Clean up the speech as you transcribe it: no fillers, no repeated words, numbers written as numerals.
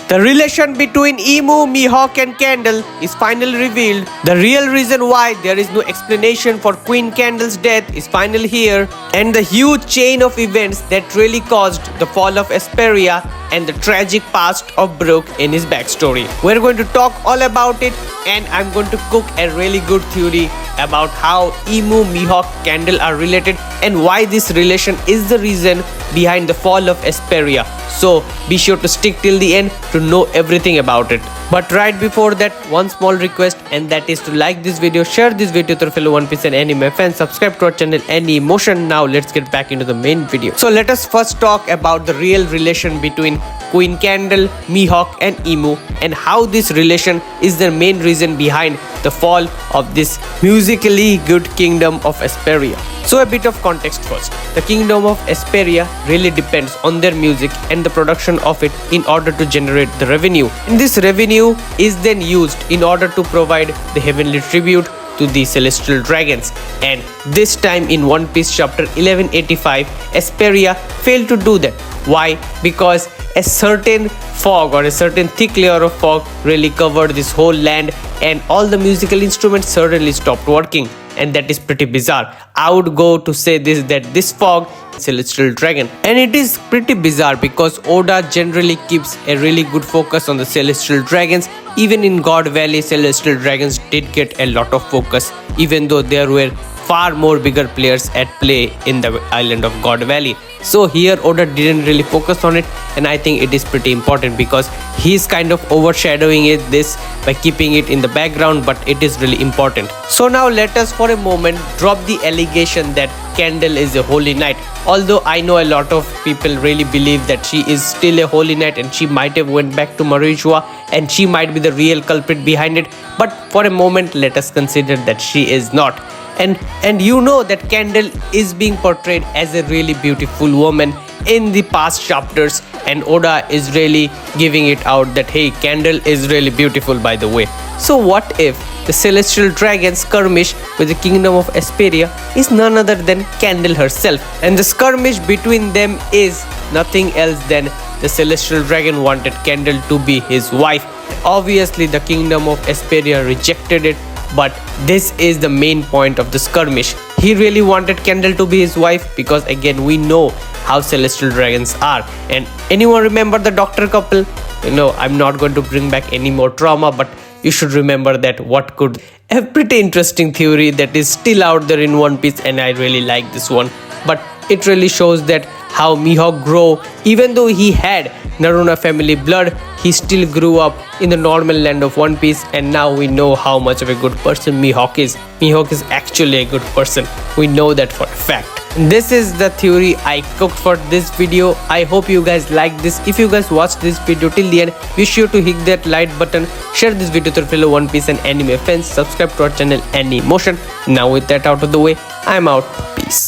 The relation between Emu, Mihawk and Candle is finally revealed. The real reason why there is no explanation for Queen Candle's death is finally here, and the huge chain of events that really caused the fall of Esperia and the tragic past of Brook in his backstory. We're going to talk all about it, and I'm going to cook a really good theory about how Emu, Mihawk, Candle are related and why this relation is the reason behind the fall of Esperia. So be sure to stick till the end to know everything about it. But right before that, one small request, and that is to like this video, share this video to your fellow One Piece and anime fans, subscribe to our channel Anymotion. Now let's get back into the main video. So let us first talk about the real relation between Queen Candle, Mihawk and Emu, and how this relation is the main reason behind the fall of this musically good kingdom of Esperia. So a bit of context first. The kingdom of Esperia really depends on their music and the production of it in order to generate the revenue. And this revenue is then used in order to provide the heavenly tribute to the celestial dragons. And this time in One Piece chapter 1185, Esperia failed to do that. Why? Because a certain fog or a certain thick layer of fog really covered this whole land, and all the musical instruments suddenly stopped working. And that is pretty bizarre. I would go to say this fog is celestial dragon, and it is pretty bizarre because Oda generally keeps a really good focus on the celestial dragons. Even in God Valley, celestial dragons did get a lot of focus, even though there were far more bigger players at play in the island of God Valley. So here Oda didn't really focus on it, and I think it is pretty important because he's kind of overshadowing this by keeping it in the background, but it is really important. So now let us for a moment drop the allegation that Candle is a holy knight. Although I know a lot of people really believe that she is still a holy knight and she might have went back to Marichua and she might be the real culprit behind it, but for a moment let us consider that she is not. And you know that Candle is being portrayed as a really beautiful woman in the past chapters, and Oda is really giving it out that hey, Candle is really beautiful by the way. So what if the celestial dragon skirmish with the kingdom of Esperia is none other than Candle herself, and the skirmish between them is nothing else than the celestial dragon wanted Candle to be his wife. Obviously the kingdom of Esperia rejected it, but this is the main point of the skirmish. He really wanted Candle to be his wife because again we know how celestial dragons are. And anyone remember the doctor couple? You know, I'm not going to bring back any more trauma, but you should remember that what could a pretty interesting theory that is still out there in One Piece, and I really like this one. But it really shows that how Mihawk grew. Even though he had Naruna family blood, he still grew up in the normal land of One Piece, and now we know how much of a good person Mihawk is. Mihawk is actually a good person. We know that for a fact. This is the theory I cooked for this video. I hope you guys like this. If you guys watched this video till the end, be sure to hit that like button, share this video to your fellow One Piece and anime fans, subscribe to our channel Anymotion. Now with that out of the way, I'm out. Peace.